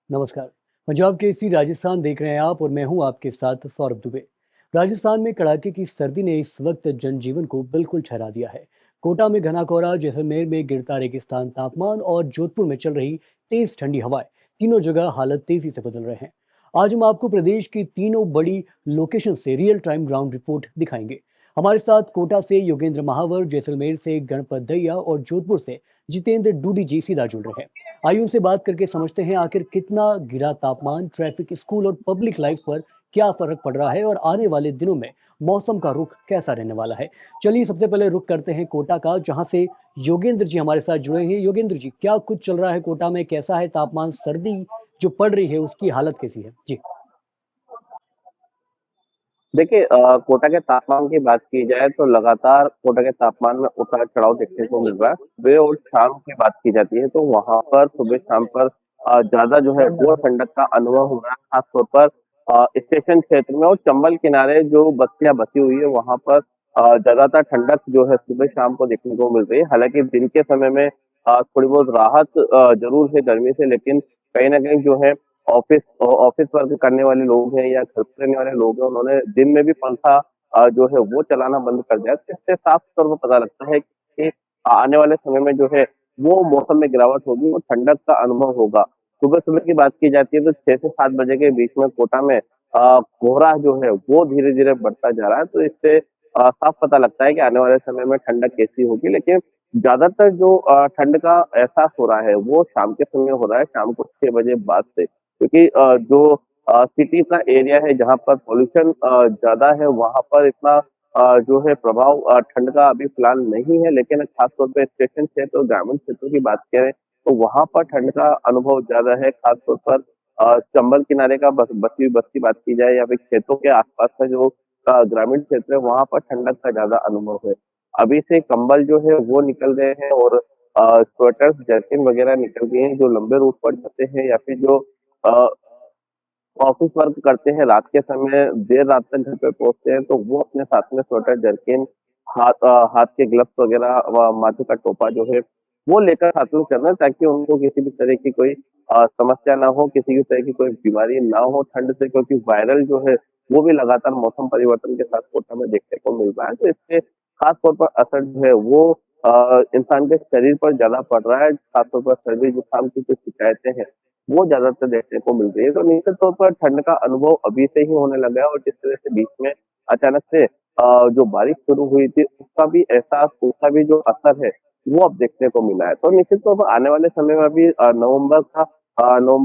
नमस्कार। पंजाब केसरी राजस्थान देख रहे हैं आप और मैं हूं आपके साथ सौरभ दुबे। राजस्थान में कड़ाके की सर्दी ने इस वक्त जनजीवन को बिल्कुल ठहरा दिया है। कोटा में घना कोहरा, जैसलमेर में गिरता रेगिस्तान तापमान और जोधपुर में चल रही तेज ठंडी हवाएं, तीनों जगह हालत तेजी से बदल रहे हैं। आज हम आपको प्रदेश की तीनों बड़ी लोकेशन से रियल टाइम ग्राउंड रिपोर्ट दिखाएंगे। हमारे साथ कोटा से योगेंद्र महावर, जैसलमेर से गणपत दहिया और जोधपुर से जितेंद्र डूडी जी सीधा जुड़ रहे हैं। आइए उनसे बात करके समझते हैं आखिर कितना गिरा तापमान, ट्रैफिक, स्कूल और पब्लिक लाइफ पर क्या फर्क पड़ रहा है और आने वाले दिनों में मौसम का रुख कैसा रहने वाला है। चलिए सबसे पहले रुख करते हैं कोटा का, जहां से योगेंद्र जी हमारे साथ जुड़े हैं। योगेंद्र जी, क्या कुछ चल रहा है कोटा में? कैसा है तापमान? सर्दी जो पड़ रही है उसकी हालत कैसी है जी? देखिए कोटा के तापमान की बात की जाए तो लगातार कोटा के तापमान में उतार चढ़ाव देखने को मिल रहा है। सुबह और शाम की बात की जाती है तो वहां पर सुबह शाम पर ज्यादा जो है वो ठंडक का अनुभव हो रहा है, खासतौर पर स्टेशन क्षेत्र में और चंबल किनारे जो बस्तियां बसी हुई है वहां पर ज्यादातर ठंडक जो है सुबह शाम को देखने को मिल रही है। हालांकि दिन के समय में थोड़ी बहुत राहत जरूर है गर्मी से, लेकिन कहीं ना कहीं जो है ऑफिस ऑफिस वर्क करने वाले लोग हैं या घर पे रहने वाले लोग हैं, उन्होंने दिन में भी पंखा जो है वो चलाना बंद कर दिया। तो इससे साफ तौर पर पता लगता है कि आने वाले समय में जो है वो मौसम में गिरावट होगी और ठंडक का अनुभव होगा। सुबह सुबह की बात की जाती है तो 6 से 7 बजे के बीच में कोटा में कोहरा जो है वो धीरे धीरे बढ़ता जा रहा है। तो इससे साफ पता लगता है कि आने वाले समय में ठंडक कैसी होगी। लेकिन ज्यादातर जो ठंड का एहसास हो रहा है वो शाम के समय हो रहा है, शाम को 6 बजे बाद से, क्योंकि जो सिटी का एरिया है जहाँ पर पॉल्यूशन ज्यादा है वहां पर इतना जो है प्रभाव ठंड का अभी फिलहाल नहीं है। लेकिन खासतौर पे स्टेशन क्षेत्र और ग्रामीण क्षेत्रों की बात करें तो वहां पर ठंड का अनुभव ज्यादा है। खासतौर पर चंबल किनारे का बसी बस की बात की जाए या फिर खेतों के आसपास का जो ग्रामीण क्षेत्र है वहां पर ठंडक का ज्यादा अनुभव है। अभी से कंबल जो है वो निकल गए हैं और स्वेटर्स जैकेट वगैरह निकल गए हैं जो लंबे रूट पर जाते हैं या फिर जो अ, ऑफिस वर्क करते हैं, रात के समय देर रात तक घर पे पहुंचते हैं, तो वो अपने साथ में स्वेटर, जर्किन, हाथ के ग्लव्स वगैरह व माथे का टोपा जो है वो लेकर साथ में चलना, ताकि उनको किसी भी तरह की कोई समस्या ना हो, किसी भी तरह की कोई बीमारी ना हो ठंड से, क्योंकि वायरल जो है वो भी लगातार मौसम परिवर्तन के साथ कोटा में देखने को मिल रहा है। तो इससे खास तौर पर असर जो है वो इंसान के शरीर पर ज्यादा पड़ रहा है। खासतौर पर सर्दी जुकाम की जो शिकायतें हैं वो ज्यादातर देखने को मिल रही है। तो निश्चित तौर पर ठंड का अनुभव अभी से ही होने लगा है और जिस तरह से बीच में अचानक से जो बारिश शुरू हुई थी उसका भी एहसास, उसका भी जो असर है वो अब देखने को मिला है। तो निश्चित तौर पर आने वाले समय में अभी नवंबर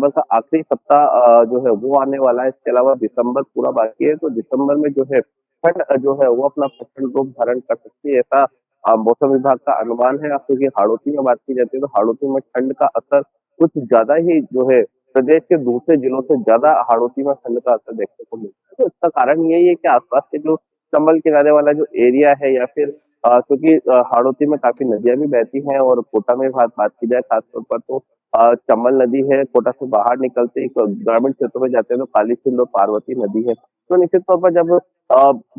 का आखिरी सप्ताह जो है वो आने वाला है। इसके अलावा दिसंबर पूरा बाकी है, तो दिसंबर में जो है ठंड जो है वो अपना प्रचंड रूप धारण कर सकती है, ऐसा मौसम विभाग का अनुमान है। अब क्योंकि हाड़ौती में बात की जाती है तो हाड़ौती में ठंड का असर कुछ ज्यादा ही जो है प्रदेश के दूसरे जिलों से ज्यादा हाड़ौती में ठंड का असर देखने को मिलता है। तो इसका कारण यही है कि आसपास के जो चंबल किनारे वाला जो एरिया है या फिर क्योंकि हाड़ौती में काफी नदियां भी बहती हैं और कोटा में बात की जाए खासतौर पर तो चंबल नदी है। कोटा से बाहर निकलते ही ग्रामीण क्षेत्रों में जाते हैं तो काली सिंध और पार्वती नदी है। तो निश्चित तौर पर जब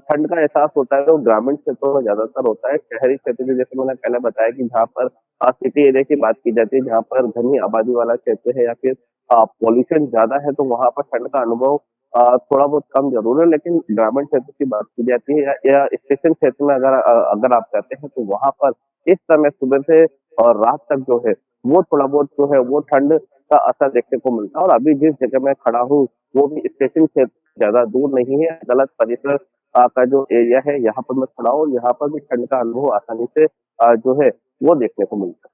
ठंड का एहसास होता है तो ग्रामीण क्षेत्रों में ज्यादातर होता है। शहरी क्षेत्र में जैसे मैंने पहले बताया कि जहाँ पर सिटी एरिया की बात की जाती है, जहाँ पर घनी आबादी वाला क्षेत्र है या फिर पॉल्यूशन ज्यादा है, तो वहां पर ठंड का अनुभव थोड़ा बहुत कम जरूर है। लेकिन ग्रामीण क्षेत्र की बात की जाती है या स्टेशन क्षेत्र में अगर आप जाते हैं तो वहां पर इस समय सुबह से और रात तक जो है वो थोड़ा बहुत जो है वो ठंड का असर देखने को मिलता है। और अभी जिस जगह मैं खड़ा हूँ वो भी स्टेशन क्षेत्र से ज्यादा दूर नहीं है। गलत परिसर का जो एरिया है यहाँ पर मैं खड़ा हूँ, यहाँ पर भी ठंड का अनुभव आसानी से जो है वो देखने को मिलता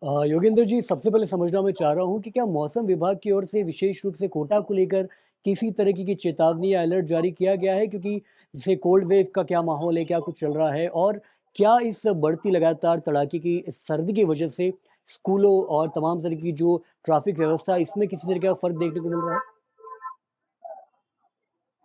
है। योगेंद्र जी, सबसे पहले समझना मैं चाह रहा हूँ कि क्या मौसम विभाग की ओर से विशेष रूप से कोटा को लेकर किसी तरह की चेतावनी या अलर्ट जारी किया गया है? क्योंकि जैसे कोल्ड वेव का क्या माहौल है, क्या कुछ चल रहा है? और क्या इस बढ़ती लगातार तड़ाके की सर्दी की वजह से स्कूलों और तमाम तरह की जो ट्रैफिक व्यवस्था है, इसमें किसी तरह का फ़र्क देखने को मिल रहा है?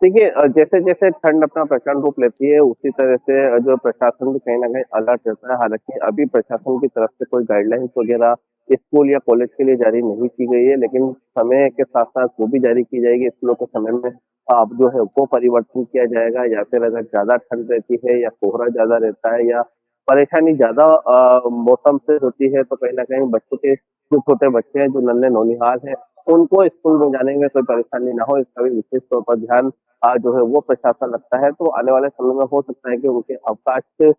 देखिए जैसे जैसे ठंड अपना प्रचंड रूप लेती है उसी तरह से जो प्रशासन भी कहीं ना कहीं अलर्ट रहता है। हालांकि अभी प्रशासन की तरफ से कोई गाइडलाइंस वगैरह स्कूल या कॉलेज के लिए जारी नहीं की गई है, लेकिन समय के साथ साथ वो भी जारी की जाएगी। स्कूलों के समय में अब जो है वो परिवर्तन किया जाएगा, या फिर अगर ज्यादा ठंड रहती है या कोहरा ज्यादा रहता है या परेशानी ज्यादा मौसम से होती है तो कहीं ना कहीं बच्चों के जो छोटे बच्चे हैं जो नन्हे नौनिहाल हैं उनको स्कूल में जाने में कोई परेशानी ना हो, इसका भी विशेष तौर पर ध्यान जो है वो प्रशासन रखता है। तो आने वाले समय में हो सकता है कि उनके अवकाश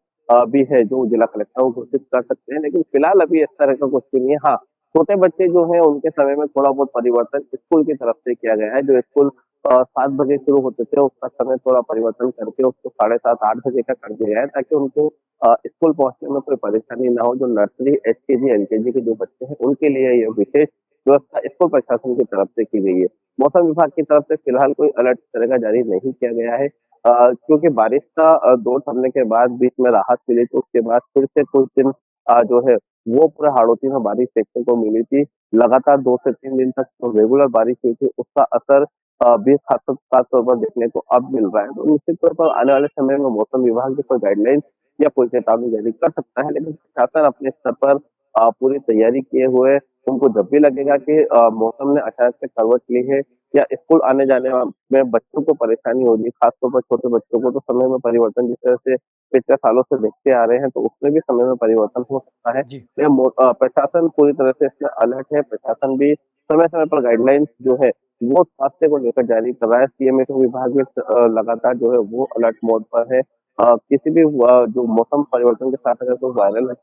भी है जो जिला कलेक्टर वो घोषित कर सकते हैं, लेकिन फिलहाल अभी इस तरह का कुछ भी नहीं है। हाँ, छोटे बच्चे जो हैं उनके समय में थोड़ा बहुत परिवर्तन स्कूल की तरफ से किया गया है। जो स्कूल 7 बजे शुरू होते थे उसका समय थोड़ा परिवर्तन करके उसको 7:30 8 बजे का कर दिया गया है, ताकि उनको स्कूल पहुँचने में कोई परेशानी ना हो। जो नर्सरी, एलकेजी, एलकेजी के जो बच्चे हैं उनके लिए ये विशेष व्यवस्था स्कूल प्रशासन की तरफ से की गई है। मौसम विभाग की तरफ से फिलहाल कोई अलर्ट इस तरह का जारी नहीं किया गया है। क्योंकि बारिश का दौर थमने के बाद बीच में राहत मिली, तो उसके बाद फिर से कुछ दिन जो है वो पूरा हाड़ौती में बारिश देखने को मिली थी। लगातार 2 से 3 दिन तक जो रेगुलर बारिश हुई थी उसका असर भी खास तौर पर देखने को अब मिल रहा है। तो निश्चित तौर पर आने वाले समय में मौसम विभाग भी कोई गाइडलाइंस या कोई चेतावनी जारी कर सकता है, लेकिन प्रशासन अपने स्तर पर पूरी तैयारी किए हुए उनको जब भी लगेगा कि मौसम ने अचानक से करवट ली है या स्कूल आने-जाने में बच्चों को परेशानी हो रही है, खासतौर पर छोटे बच्चों को, तो समय में परिवर्तन जिस तरह से पिछले सालों से देखते आ रहे हैं, तो उसमें भी समय में परिवर्तन हो सकता है। जी। प्रशासन पूरी तरह से इसमें अलर्ट है। प्रशासन भी समय-समय पर गाइडलाइंस जो है, वो स्वास्थ्य को लेकर जारी कर रहा है। सीएमएचओ विभाग भी लगातार जो है वो अलर्ट मोड पर है। किसी भी जो मौसम परिवर्तन के साथ अगर कोई वायरल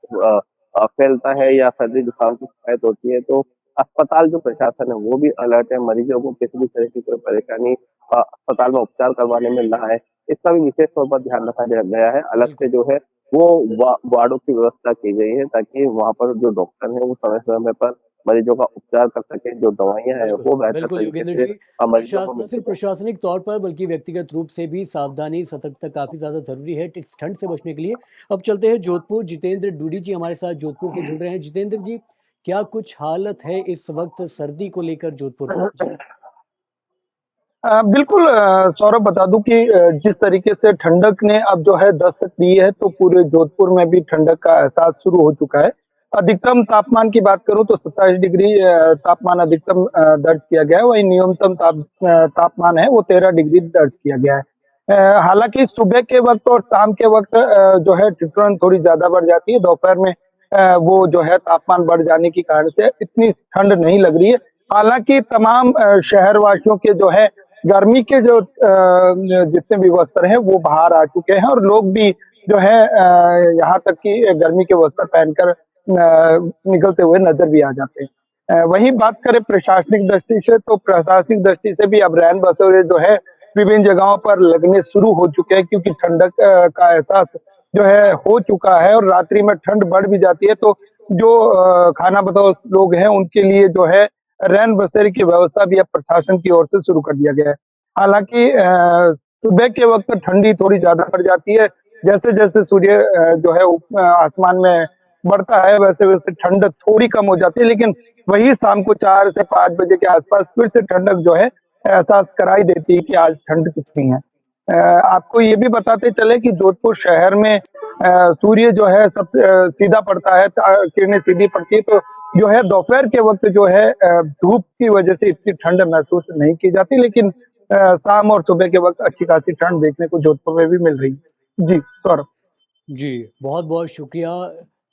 फैलता है या सर्दी-जुकाम की शिकायत होती है, तो अस्पताल जो प्रशासन है वो भी अलर्ट है। मरीजों को किसी भी तरह की कोई परेशानी अस्पताल में उपचार करवाने में ना आए, इसका भी विशेष तौर पर ध्यान रखा गया है। अलग से बिल्कुल। जो है वो वार्डों की व्यवस्था की गई है, ताकि वहाँ पर जो डॉक्टर हैं वो समय-समय पर मरीजों का उपचार कर सकें, जो दवाइयाँ हैं बिल्कुल, वो बेहतर बिल्कुल तरीके योगेंद्र से जी। मरीजों को न मिल सिर्फ सकें। प्रशासनिक तौर पर बल्कि व्यक्तिगत रूप से भी सावधानी, सतर्कता काफ़ी ज़्यादा ज़रूरी है इस ठंड से बचने के लिए। अब चलते हैं जोधपुर, जितेंद्र डूडी जी हमारे साथ जोधपुर से जुड़ रहे हैं। जितेंद्र जी, क्या कुछ हालत है इस वक़्त सर्दी को लेकर जोधपुर में? जी। बिल्कुल सौरभ बता दूं कि जिस तरीके से ठंडक ने अब जो है दस्तक दी है तो पूरे जोधपुर में भी ठंडक का एहसास शुरू हो चुका है। अधिकतम तापमान की बात करूं तो 27 डिग्री तापमान अधिकतम दर्ज किया गया है, वहीं न्यूनतम तापमान है वो 13 डिग्री दर्ज किया गया है। हालांकि सुबह के वक्त और शाम के वक्त जो है ठिठुरन थोड़ी ज्यादा बढ़ जाती है। दोपहर में वो जो है तापमान बढ़ जाने के कारण से इतनी ठंड नहीं लग रही है। हालांकि तमाम शहरवासियों के जो है गर्मी के जो जितने भी वस्त्र हैं वो बाहर आ चुके हैं और लोग भी जो है यहाँ तक कि गर्मी के वस्त्र पहनकर निकलते हुए नजर भी आ जाते हैं। वहीं बात करें प्रशासनिक दृष्टि से तो प्रशासनिक दृष्टि से भी अब रैन बसेरे जो है विभिन्न जगहों पर लगने शुरू हो चुके हैं, क्योंकि ठंडक का एहसास जो है हो चुका है और रात्रि में ठंड बढ़ भी जाती है। तो जो खाना बदोश लोग हैं उनके लिए जो है रैन बसेरे की व्यवस्था भी अब प्रशासन की ओर से शुरू कर दिया गया है। हालांकि सुबह के वक्त ठंडी थोड़ी ज्यादा पड़ जाती है। जैसे-जैसे सूर्य जो है आसमान में बढ़ता है वैसे-वैसे ठंड थोड़ी कम हो जाती है, लेकिन वही शाम को 4 से 5 बजे के आसपास फिर से ठंडक जो है एहसास कराई देती है कि आज ठंड कितनी है। आपको ये भी बताते चले कि जोधपुर शहर में सूर्य जो है सीधा पड़ता है, किरणें सीधी पड़ती है, तो जो है दोपहर के वक्त जो है धूप की वजह से इतनी ठंड महसूस नहीं की जाती, लेकिन शाम और सुबह के वक्त अच्छी खासी ठंड देखने को जोधपुर में भी मिल रही है। जी, सौरभ। जी, बहुत-बहुत शुक्रिया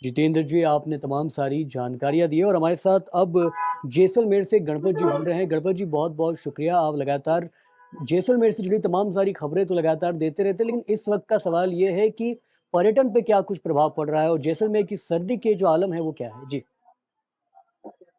जितेंद्र जी, आपने तमाम सारी जानकारियाँ दी और हमारे साथ अब जैसलमेर से गणपत जी जुड़ रहे हैं। गणपत जी बहुत-बहुत शुक्रिया, आप लगातार जैसलमेर से जुड़ी तमाम सारी खबरें तो लगातार देते रहते हैं, लेकिन इस वक़्त का सवाल ये है कि पर्यटन पे क्या कुछ प्रभाव पड़ रहा है और जैसलमेर की सर्दी के जो आलम है वो क्या है? जी।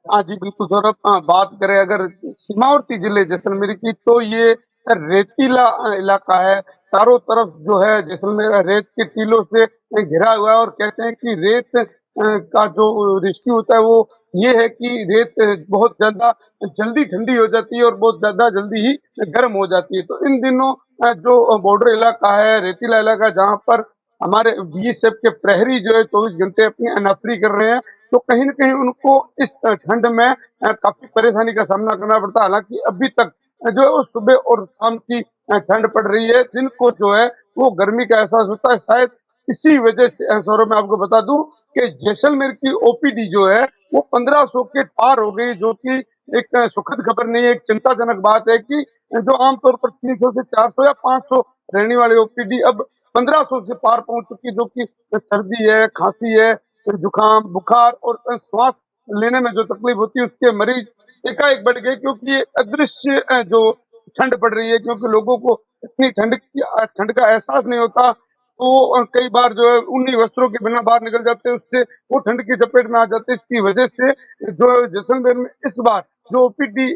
हाँ जी, बिल्कुल सौरभ, बात करें अगर सीमावर्ती जिले जैसलमेर की तो ये रेतीला इलाका है। चारों तरफ जो है जैसलमेर रेत के टीलों से घिरा हुआ है और कहते हैं कि रेत का जो रेशियो होता है वो ये है कि रेत बहुत ज़्यादा जल्दी ठंडी हो जाती है और बहुत ज़्यादा जल्दी ही गर्म हो जाती है। तो इन दिनों जो बॉर्डर इलाका है, रेतीला इलाका जहाँ पर हमारे बीएसएफ के प्रहरी जो है 24 घंटे अपनी अनाफरी कर रहे हैं, तो कहीं न कहीं उनको इस ठंड में काफ़ी परेशानी का सामना करना पड़ता है। हालाँकि अभी तक जो है वो सुबह और शाम की ठंड पड़ रही है, दिन को जो है वो गर्मी का एहसास होता है। शायद इसी वजह से सौरभ मैं आपको बता दूँ कि जैसलमेर की ओपीडी जो है वो 1500 के पार हो गई, जो कि एक सुखद खबर नहीं है, एक चिंताजनक बात है कि जो आम तौर पर 300 से 400 या 500 रहने वाली ओपीडी अब 1500 से पार पहुँच चुकी, जो कि सर्दी है, खाँसी है, फिर जुकाम, बुखार और श्वास लेने में जो तकलीफ होती है उसके मरीज एकाएक बढ़ गए, क्योंकि ये अदृश्य जो ठंड पड़ रही है, क्योंकि लोगों को इतनी ठंड का एहसास नहीं होता, तो कई बार जो है उन्हीं वस्त्रों के बिना बाहर निकल जाते हैं, उससे वो ठंड की चपेट में आ जाते हैं। इसकी वजह से जो जैसलमेर में इस बार जो ओपीडी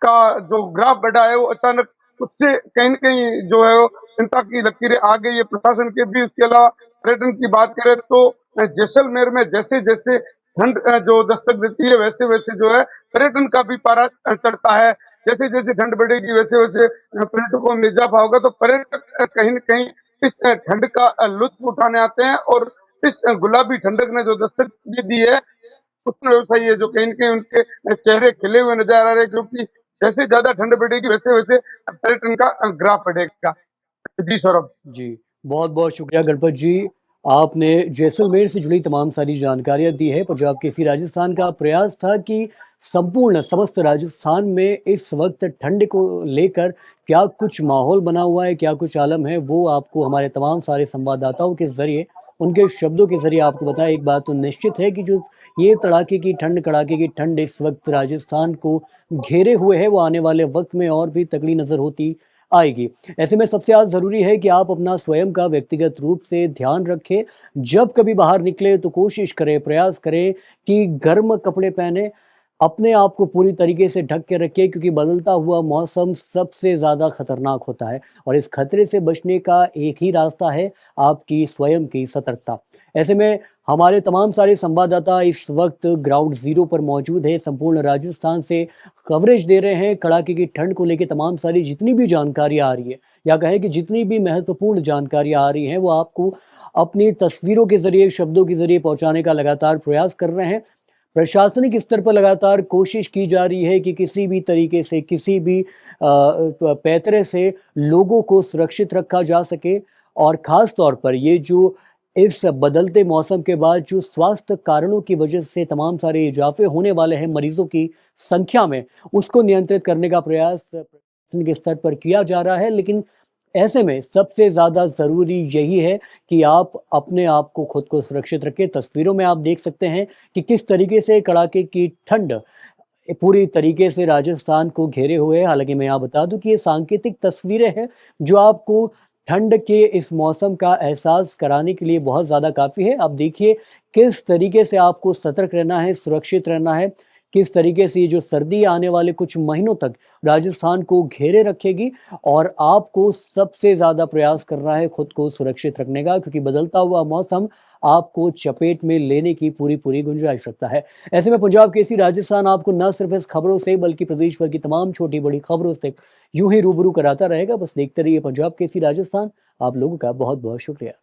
का जो ग्राफ बढ़ा है, वो अचानक उससे कहीं न कहीं जो है वो चिंता की लकीरें आ गई है प्रशासन के भी। उसके अलावा पर्यटन की बात करें तो जैसलमेर में जैसे-जैसे ठंड जो दस्तक देती है, वैसे-वैसे जो है पर्यटन का भी पारा चढ़ता है। जैसे-जैसे ठंड बढ़ेगी, वैसे-वैसे पर्यटकों में इज़ाफ़ा होगा, तो पर्यटक कहीं न कहीं इस ठंड का लुत्फ़ उठाने आते हैं, और इस गुलाबी ठंडक ने जो दस्तक दे दी है, उतना व्यवसायी है जो कहीं न कहीं उनके चेहरे खिले हुए नज़र आ रहे हैं, क्योंकि जैसे ज़्यादा ठंड बढ़ेगी, वैसे-वैसे पर्यटन का ग्राफ बढ़ेगा। जी, सौरभ। जी, बहुत-बहुत शुक्रिया गणपत जी। आपने जैसलमेर से जुड़ी तमाम सारी जानकारियाँ दी है। पंजाब केसरी राजस्थान का प्रयास था कि संपूर्ण समस्त राजस्थान में इस वक़्त ठंड को लेकर क्या कुछ माहौल बना हुआ है, क्या कुछ आलम है, वो आपको हमारे तमाम सारे संवाददाताओं के ज़रिए, उनके शब्दों के ज़रिए आपको बताया। एक बात तो निश्चित है कि जो ये कड़ाके की ठंड इस वक़्त राजस्थान को घेरे हुए है, वो आने वाले वक़्त में और भी तगड़ी नज़र होती आएगी। ऐसे में सबसे ज़्यादा ज़रूरी है कि आप अपना स्वयं का व्यक्तिगत रूप से ध्यान रखें। जब कभी बाहर निकलें तो कोशिश करें, प्रयास करें कि गर्म कपड़े पहनें, अपने आप को पूरी तरीके से ढक के रखें, क्योंकि बदलता हुआ मौसम सबसे ज़्यादा खतरनाक होता है और इस खतरे से बचने का एक ही रास्ता है, आपकी स्वयं की सतर्कता। ऐसे में हमारे तमाम सारे संवाददाता इस वक़्त ग्राउंड ज़ीरो पर मौजूद हैं, संपूर्ण राजस्थान से कवरेज दे रहे हैं। कड़ाके की ठंड को लेके तमाम सारी जितनी भी जानकारियाँ आ रही है, या कहें कि जितनी भी महत्वपूर्ण जानकारियाँ आ रही हैं, वो आपको अपनी तस्वीरों के ज़रिए, शब्दों के ज़रिए पहुँचाने का लगातार प्रयास कर रहे हैं। प्रशासनिक स्तर पर लगातार कोशिश की जा रही है कि किसी भी तरीके से, किसी भी पैतरे से लोगों को सुरक्षित रखा जा सके, और ख़ास तौर पर ये जो इस बदलते मौसम के बाद जो स्वास्थ्य कारणों की वजह से तमाम सारे इजाफे होने वाले हैं मरीजों की संख्या में, उसको नियंत्रित करने का प्रयास प्रशासन के स्तर पर किया जा रहा है। लेकिन ऐसे में सबसे ज़्यादा ज़रूरी यही है कि आप अपने आप को खुद को सुरक्षित रखें। तस्वीरों में आप देख सकते हैं कि किस तरीके से कड़ाके की ठंड पूरी तरीके से राजस्थान को घेरे हुए है। हालाँकि मैं यहाँ बता दूँ कि ये सांकेतिक तस्वीरें हैं, जो आपको ठंड के इस मौसम का एहसास कराने के लिए बहुत ज़्यादा काफ़ी है। अब देखिए किस तरीके से आपको सतर्क रहना है, सुरक्षित रहना है, किस तरीके से ये जो सर्दी आने वाले कुछ महीनों तक राजस्थान को घेरे रखेगी, और आपको सबसे ज़्यादा प्रयास करना है खुद को सुरक्षित रखने का, क्योंकि बदलता हुआ मौसम आपको चपेट में लेने की पूरी-पूरी गुंजाइश रखता है। ऐसे में पंजाब केसरी राजस्थान आपको न सिर्फ इस खबरों से बल्कि प्रदेश भर की तमाम छोटी-बड़ी खबरों से यूँ ही रूबरू कराता रहेगा। बस देखते रहिए पंजाब केसरी राजस्थान। आप लोगों का बहुत-बहुत शुक्रिया।